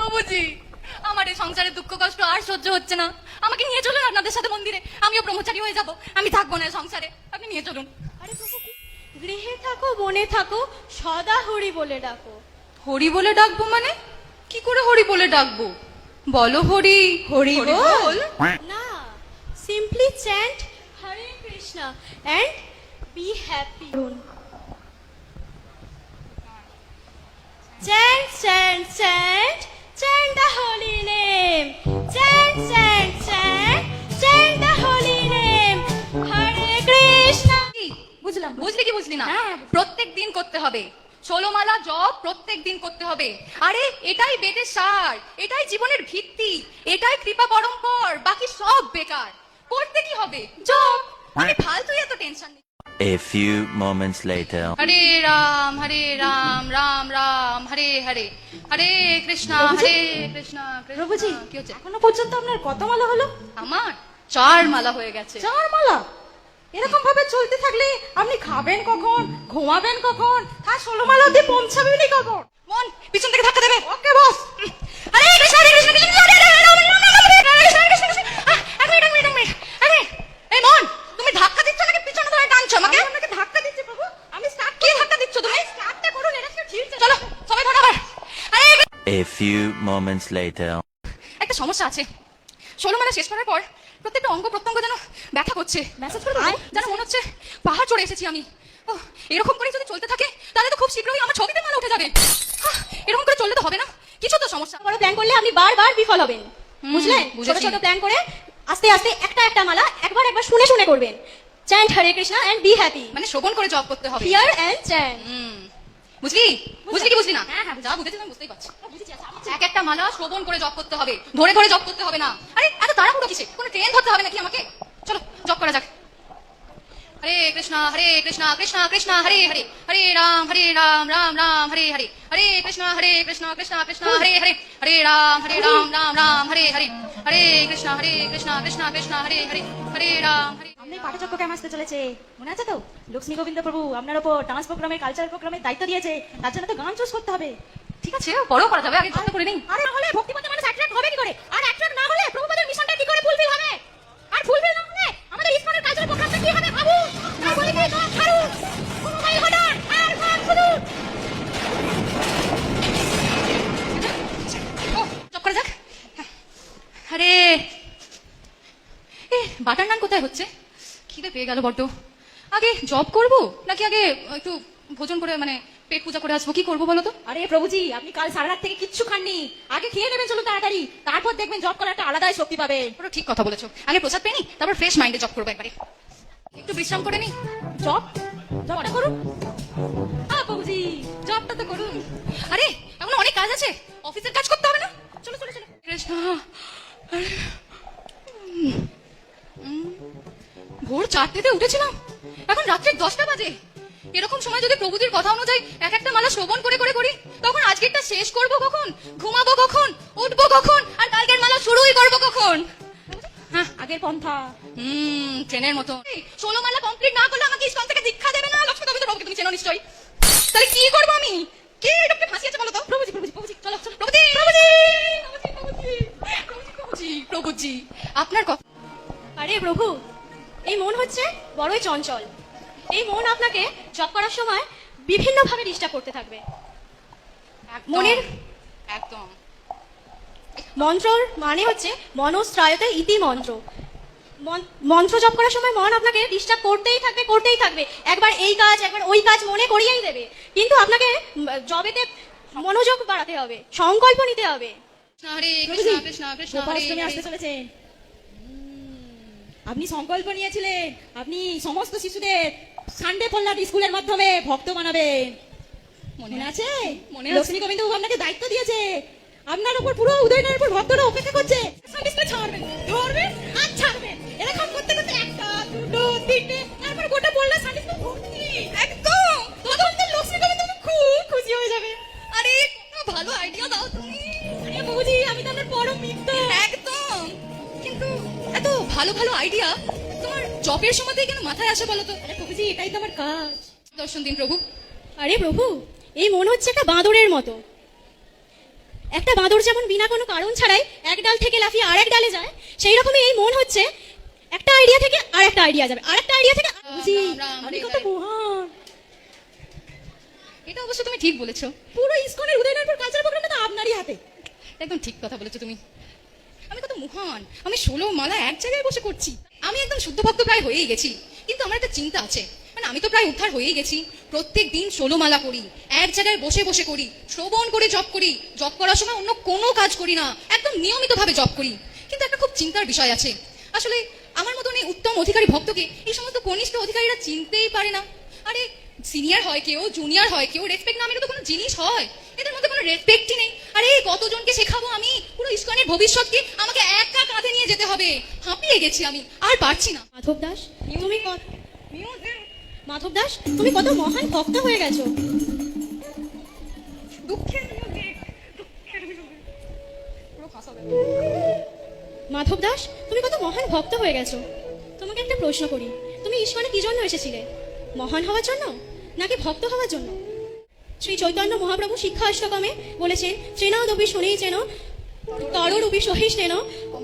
প্রভুজি, আমার এই সংসারে দুঃখ কষ্ট আর সহ্য হচ্ছে না। আমাকে নিয়ে চলুন আপনাদের সাথে মন্দিরে, আমিও ব্রহ্মচারী হয়ে যাব। আমি থাকবো না এই সংসারে, আপনি নিয়ে চলুন। আরে প্রভু, গৃহে থাকো বনে থাকো, সদা হরি বলে ডাকো। হরি বলে ডাকবো মানে? কি করে হরি বলে ডাকবো? বলো হরি হরি হরি বল। বল। না, simply chant Hare Krishna and be happy. Chant, chant, chant, chant the holy name. Chant, chant, chant, chant the holy name. Hare Krishna. কি? বুঝলাম, বুঝলি কি বুঝলি না? হ্যাঁ। প্রত্যেক দিন করতে হবে 16 মালা জপ, প্রত্যেক দিন করতে হবে। আরে এটাই বেদের সার, এটাই জীবনের ভিত্তি, এটাই কৃপা পরম্পর, বাকি সব বেকার। করতে কি হবে? জপ। আমি ফালতু এত টেনশন নেই। A few moments later. হরে রাম রাম রাম হরে হরে, হরে কৃষ্ণ প্রভুজি? কৃষ্ণ প্রভুজি, কি হচ্ছে? এখনো পর্যন্ত আপনার কত মালা হলো? আমার 4 মালা হয়ে গেছে। 4 মালা? এরকম ভাবে চলতে থাকলে আপনি খাবেন কখন, ঘুমাবেন কখন, আর 16 মালা অব্দি পৌঁছাবেনই কখন? মন পিছন থেকে ধাক্কা দেবে। ওকে বস। হরে কৃষ্ণ কৃষ্ণ কৃষ্ণ হরে হরে রাম রাম রাম হরে হরে, কৃষ্ণ কৃষ্ণ কৃষ্ণ। এক মিনিট এক মিনিট এক মিনিট। আরে এই মন, তুমি ধাক্কা দিচ্ছ নাকি পিছনে ধরে টানছো আমাকে? আমি আপনাকে ধাক্কা দিচ্ছি প্রভু, আমি স্টার্ট কি ধাক্কা দিচ্ছ তুমি? স্টার্টটা করুন, এটা কি ঝিলছে? চলো সবাই ধরো আবার। আরে A few moments later. একটা সমস্যা আছে, 16 মালা শেষ করার পর প্রত্যেকটা অঙ্গ প্রত্যঙ্গ যেন ব্যথা করছে। মেসেজ করে দাও। যেন মনে হচ্ছে পাহাড় চড়ে এসেছি আমি। ওহ, এরকম করে যদি চলতে থাকে তাহলে তো খুব শীঘ্রই আমার ছবিতে মালা উঠে যাবে। এরকম করে চললে তো হবে না, কিছু তো সমস্যা। বড় প্ল্যান করলে আপনি বারবার বিফল হবেন, বুঝলেন? ছোট বুঝেছি। ছোট প্ল্যান করে আস্তে আস্তে একটা একটা মালা একবার একবার শুনে শুনে করবেন। Chant Hare Krishna and be happy. মানে শ্রবণ করে জব করতে হবে। Hear and chant. বুঝলি? বুঝলি কি বুঝলি না? হ্যাঁ, হ্যাঁ, যা বুঝেছি আমি বুঝতেই পারছি। বুঝেছি। আচ্ছা, এক একটা মালা শ্রবণ করে জব করতে হবে, ধরে ধরে জব করতে হবে না। আরে এত তাড়াহুড়ো কিসে? কোনো ট্রেন ধরতে হবে নাকি আমাকে? চলো জব করা যাক। হরে কৃষ্ণ কৃষ্ণ কৃষ্ণ হরে হরে, হরে রাম রাম রাম হরে হরে, হরে কৃষ্ণ কৃষ্ণ কৃষ্ণ হরে হরে, হরে রাম রাম রাম হরে হরে, হরে কৃষ্ণ কৃষ্ণ কৃষ্ণ হরে হরে, হরে রাম হরে। আমাদের পাঠচক্র ক্যাম্প আসতে চলেছে, মনে আছে তো? লক্ষ্মী গোবিন্দ প্রভু আপনার উপর ডান্স প্রোগ্রামে, কালচারাল প্রোগ্রামের দায়িত্ব দিয়েছে। তার জন্য তো গান চুজ করতে হবে। ঠিক আছে, বড় করা যাবে, আগে যত্ন করে নেই। আরে না হলে ভক্তিপথে মানুষ অ্যাট্রাক্ট হবে কি করে? আর অ্যাট্রাক্ট না হলে প্রভুপাদের মিশনটা কি করে ফুলফিল হবে? আর ফুলফিল না হলে আমাদের ইসকনের কালচারাল প্রোগ্রামটা কি হবে ভাবুন। আর বলি কি তো ছাড়ুন, মোবাইল হঠাৎ আর গান শুনুন। জব করা যাক। আরে এ বাটার নান কোথায় হচ্ছে? খিদে পেয়ে গেল বড্ড। আগে জব করব নাকি আগে একটু ভোজন করে মানে পেট পূজা করে আসবো? কি করবো বলো তো? আরে প্রভুজি, আপনি কাল সারা রাত থেকে কিচ্ছু খাননি, আগে খেয়ে নেবেন চলুন তাড়াতাড়ি, তারপর দেখবেন জব করার একটা আলাদাই শক্তি পাবে। ওটা ঠিক কথা বলেছো, আগে প্রসাদ পেয়ে নি, তারপর ফ্রেশ মাইন্ডে জব করবো একবারে। একটু বিশ্রাম করে নি। জবটা করুন। প্রভুজি, জবটা তো করুন। আরে এমন অনেক কাজ আছে, অফিসের কাজ করতে হবে না? চলো চলো চলো। কৃষ্ণ ভোর 4টেতে উঠেছিলাম, এখন রাত্রি 10টা বাজে। এরকম সময় যদি প্রভুজির কথা অনুযায়ী এক একটা মালা শ্রবণ করে করে করি, তখন আজকেরটা শেষ করব কখন, ঘুমাবো কখন, উঠবো কখন, আর কালকের মালা শুরুই করবো কখন? হ্যাঁ, আগের পন্থা। ট্রেনের মতো। 16 মালা কমপ্লিট না করলে আমাকে ইসকন থেকে দীক্ষা দেবে না। লক্ষ্মী গোবিন্দ প্রভুকে তুমি চেনো নিশ্চয়ই। তাহলে কি করবো আমি? কে এটাকে ফাঁসিয়েছে বলো তো? প্রভুজি প্রভুজি প্রভুজি, চলো চলো প্রভুজি প্রভুজি প্রভুজি প্রভুজি প্রভুজি আপনার কথা। আরে প্রভু, এই মন হচ্ছে বড়ই চঞ্চল। এই মন আপনাকে জব করার সময় বিভিন্ন ভাবে ডিস্টার্ব করতে থাকবে। মনের একদম মন্ত্রর মানে হচ্ছে মনস্ত্রায়তে ইতি মন্ত্র। মন্ত্র জপ করার সময় মন আপনাকে ডিস্টার্ব করতেই থাকবে করতেই থাকবে, একবার এই কাজ একবার ওই কাজ মনে করিয়েই দেবে। কিন্তু আপনাকে জবেতে মনোযোগ বাড়াতে হবে, সংকল্প নিতে হবে। হরে কৃষ্ণ কৃষ্ণ কৃষ্ণ হরে গোপাষ্টমী হরে। আসতে চলেছে। আপনি সংকল্প নিয়েছিলেন আপনি সমস্ত শিশুদের সানডে ফল্লাট স্কুলের মাধ্যমে ভক্ত বানাবেন, মনে আছে? মনে আছে। লক্ষ্মী গোবিন্দ আপনাকে দায়িত্ব দিয়েছে, আপনার উপর পুরো উদয়নের উপর ভক্তরা অপেক্ষা করছে। সানডে স্কুলে ছাড়বেন, ধরবেন আর ছাড়বেন, এরকম করতে করতে একটা দুটো তিনটে, তারপর গোটা বললে সানডে স্কুল ভর্তি। একদম তখন তো লক্ষ্মী গোবিন্দ খুব খুশি হয়ে যাবে। আরে কত ভালো আইডিয়া দাও তুমি। আরে বাবুজি, আমি তো আপনার পরম মিত্র। একদম, কিন্তু এত ভালো ভালো আইডিয়া তোমার জবের সময়তেই কেন মাথায় আসে বলো তো? আরে বাবুজি, এটাই তো আমার কাজ। দর্শন দিন প্রভু। আরে প্রভু, এই মন হচ্ছে একটা বাঁদরের মতো। একটা বাঁদর যেমন বিনা কোনো কারণ ছাড়াই এক ডাল থেকে লাফিয়ে আরেক ডালে যায়, সেই রকমই এই মন হচ্ছে একটা আইডিয়া থেকে আরেকটা আইডিয়া যাবে, আরেকটা আইডিয়া থেকে জি, রাম, আমি হরে কত হরে। মহান। এটা অবশ্য তুমি ঠিক বলেছো, পুরো ইসকনের উদয়নারায়ণপুর কালচার প্রোগ্রামটা তো আপনারই হাতে। একদম ঠিক কথা বলেছো তুমি। আমি কত মহান, আমি 16 মালা এক জায়গায় বসে করছি। আমি একদম শুদ্ধ ভক্ত প্রায় হয়েই গেছি, কিন্তু আমার একটা চিন্তা আছে, মানে আমি তো প্রায় উদ্ধার হয়েই গেছি। প্রত্যেক দিন 16 মালা করি, এক জায়গায় বসে বসে করি, শ্রবণ করে জপ করি, জপ করার সময় অন্য কোনো কাজ করি না, একদম নিয়মিতভাবে জপ করি। কিন্তু একটা খুব চিন্তার বিষয় আছে, আসলে আমার মতন এই উত্তম অধিকারী ভক্তকে এই সমস্ত কনিষ্ঠ অধিকারীরা চিনতেই পারে না। আরে সিনিয়র হয় কেউ, জুনিয়র হয় কেউ, রেসপেক্ট নামের তো কোনো জিনিস হয়, এদের মধ্যে কোনো রেসপেক্টই নেই। আরে কতজনকে শেখাবো আমি, পুরো ইসকনের ভবিষ্যৎকে আমাকে একা কাঁধে নিয়ে যেতে হবে। হাঁপিয়ে গেছি আমি, আর পারছি না। মাধব দাস, তুমি মাধব দাস, তুমি কত মহান ভক্ত হয়ে গেছো। দুঃখের মিউজিক, দুঃখের মিউজিক, পুরো ফাঁসাবে। মাধব দাস, তুমি কত মহান ভক্ত হয়ে গেছো। তোমাকে একটা প্রশ্ন করি, তুমি ইস্কনে কি জন্য এসেছিলে? মহান হওয়ার জন্য নাকি ভক্ত হওয়ার জন্য? শ্রী চৈতন্য মহাপ্রভু শিক্ষা অষ্টকমে বলেছেন, শ্রেণদপি শুনেইছেন তররূপী সহিষ্ণেন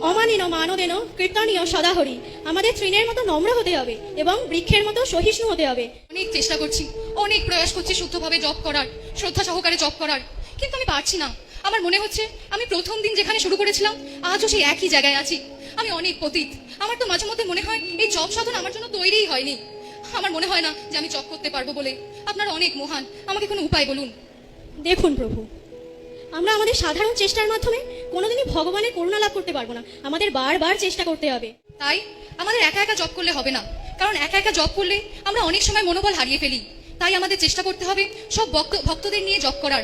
অমানিন মানদেন কীর্তনীয় সদাহরি। আমাদের তৃণের মতো নম্র হতে হবে এবং বৃক্ষের মতো সহিষ্ণু হতে হবে। অনেক চেষ্টা করছি, অনেক প্রয়াস করছি শুদ্ধভাবে জপ করার, শ্রদ্ধা সহকারে জপ করার, কিন্তু আমি পারছি না। আমার মনে হচ্ছে আমি প্রথম দিন যেখানে শুরু করেছিলাম আজও সেই একই জায়গায় আছি। আমি অনেক পতিত। আমার তো মাঝে মধ্যে মনে হয় এই জপ সাধন আমার জন্য তৈরিই হয়নি। আমার মনে হয় না যে আমি জপ করতে পারবো বলে। আপনারা অনেক মহান, আমাকে কোনো উপায় বলুন। দেখুন প্রভু, আমরা আমাদের সাধারণ চেষ্টার মাধ্যমে কোনোদিনই ভগবানের করুণা লাভ করতে পারবো না। আমাদের বারবার চেষ্টা করতে হবে। তাই আমাদের একা একা জপ করলে হবে না, কারণ একা একা জপ করলে আমরা অনেক সময় মনোবল হারিয়ে ফেলি। তাই আমাদের চেষ্টা করতে হবে সব ভক্তদের নিয়ে জপ করার।